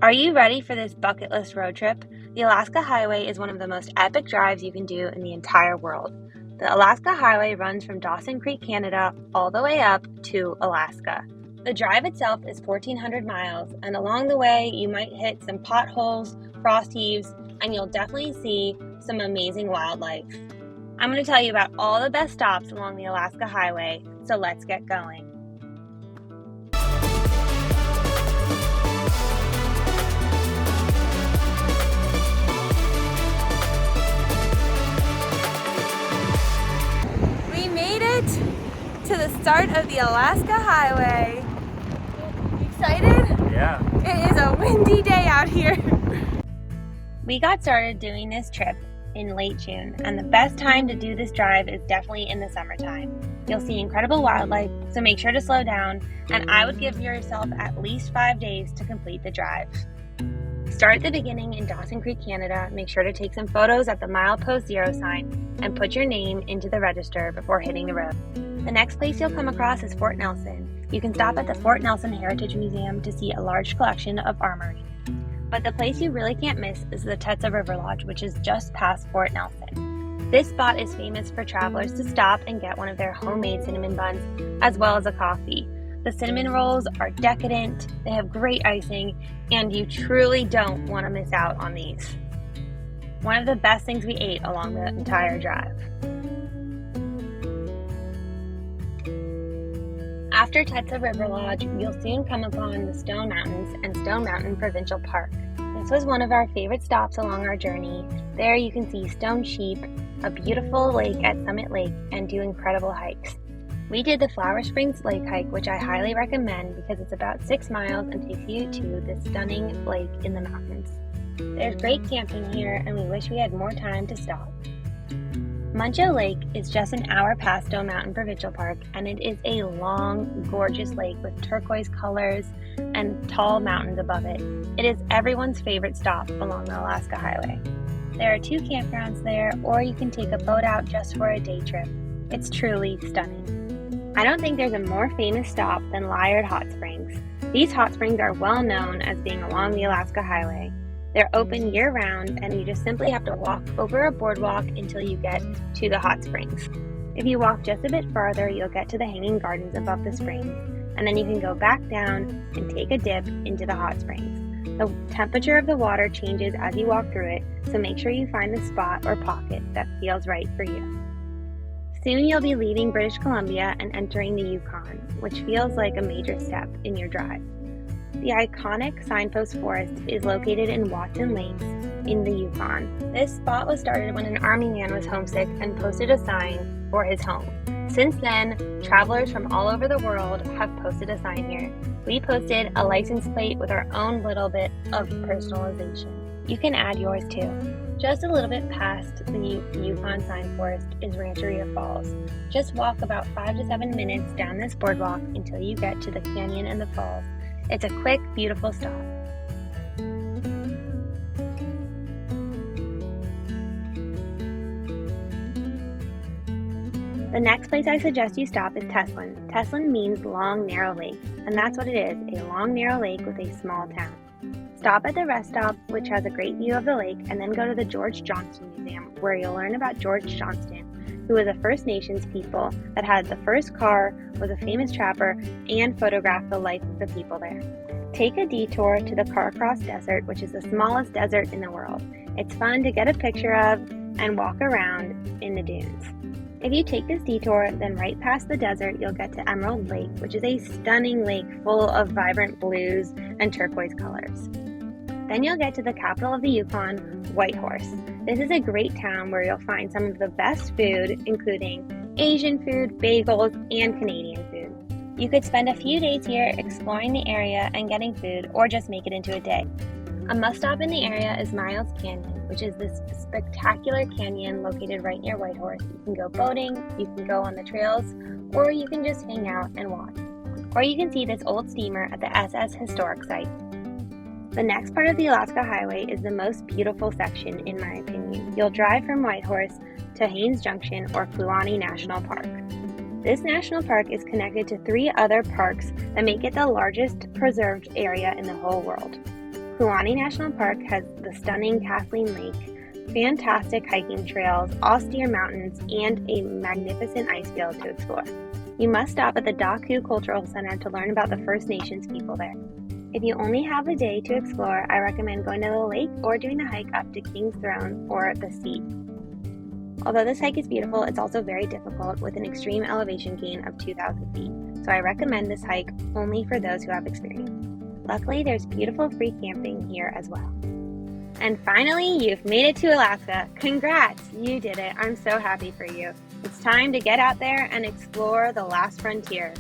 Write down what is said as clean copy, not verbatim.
Are you ready for this bucket list road trip? The Alaska Highway is one of the most epic drives you can do in the entire world. The Alaska Highway runs from Dawson Creek, Canada, all the way up to Alaska. The drive itself is 1,400 miles, and along the way you might hit some potholes, frost heaves, and you'll definitely see some amazing wildlife. I'm going to tell you about all the best stops along the Alaska Highway, so let's get going. To the start of the Alaska Highway. You excited? Yeah. It is a windy day out here. We got started doing this trip in late June, and the best time to do this drive is definitely in the summertime. You'll see incredible wildlife, so make sure to slow down, and I would give yourself at least 5 days to complete the drive. Start at the beginning in Dawson Creek, Canada. Make sure to take some photos at the milepost 0 sign and put your name into the register before hitting the road. The next place you'll come across is Fort Nelson. You can stop at the Fort Nelson Heritage Museum to see a large collection of armory. But the place you really can't miss is the Teslin River Lodge, which is just past Fort Nelson. This spot is famous for travelers to stop and get one of their homemade cinnamon buns, as well as a coffee. The cinnamon rolls are decadent, they have great icing, and you truly don't want to miss out on these. One of the best things we ate along the entire drive. After Teslin River Lodge, you'll soon come upon the Stone Mountains and Stone Mountain Provincial Park. This was one of our favorite stops along our journey. There you can see stone sheep, a beautiful lake at Summit Lake, and do incredible hikes. We did the Flower Springs Lake hike, which I highly recommend because it's about 6 miles and takes you to this stunning lake in the mountains. There's great camping here, and we wish we had more time to stop. Muncho Lake is just an hour past Stone Mountain Provincial Park, and it is a long, gorgeous lake with turquoise colors and tall mountains above it. It is everyone's favorite stop along the Alaska Highway. There are 2 campgrounds there, or you can take a boat out just for a day trip. It's truly stunning. I don't think there's a more famous stop than Liard Hot Springs. These hot springs are well known as being along the Alaska Highway. They're open year-round, and you just simply have to walk over a boardwalk until you get to the hot springs. If you walk just a bit farther, you'll get to the hanging gardens above the springs, and then you can go back down and take a dip into the hot springs. The temperature of the water changes as you walk through it, so make sure you find the spot or pocket that feels right for you. Soon you'll be leaving British Columbia and entering the Yukon, which feels like a major step in your drive. The iconic Signpost Forest is located in Watson Lakes in the Yukon. This spot was started when an army man was homesick and posted a sign for his home. Since then, travelers from all over the world have posted a sign here. We posted a license plate with our own little bit of personalization. You can add yours too. Just a little bit past the Yukon Sign Forest is Rancheria Falls. Just walk about 5 to 7 minutes down this boardwalk until you get to the canyon and the falls. It's a quick, beautiful stop. The next place I suggest you stop is Teslin. Teslin means long, narrow lake, and that's what it is, a long, narrow lake with a small town. Stop at the rest stop, which has a great view of the lake, and then go to the George Johnston Museum, where you'll learn about George Johnston, who was a First Nations people that had the first car, was a famous trapper, and photographed the life of the people there. Take a detour to the Carcross Desert, which is the smallest desert in the world. It's fun to get a picture of and walk around in the dunes. If you take this detour, then right past the desert, you'll get to Emerald Lake, which is a stunning lake full of vibrant blues and turquoise colors. Then you'll get to the capital of the Yukon, Whitehorse. This is a great town where you'll find some of the best food, including Asian food, bagels, and Canadian food. You could spend a few days here exploring the area and getting food, or just make it into a day. A must-stop in the area is Miles Canyon, which is this spectacular canyon located right near Whitehorse. You can go boating, you can go on the trails, or you can just hang out and watch. Or you can see this old steamer at the SS Historic Site. The next part of the Alaska Highway is the most beautiful section, in my opinion. You'll drive from Whitehorse to Haines Junction or Kluane National Park. This national park is connected to 3 other parks that make it the largest preserved area in the whole world. Kluane National Park has the stunning Teslin Lake, fantastic hiking trails, austere mountains, and a magnificent ice field to explore. You must stop at the Daku Cultural Center to learn about the First Nations people there. If you only have a day to explore, I recommend going to the lake or doing the hike up to King's Throne or the sea. Although this hike is beautiful, it's also very difficult with an extreme elevation gain of 2,000 feet, so I recommend this hike only for those who have experience. Luckily, there's beautiful free camping here as well. And finally, you've made it to Alaska. Congrats! You did it. I'm so happy for you. It's time to get out there and explore the last frontier.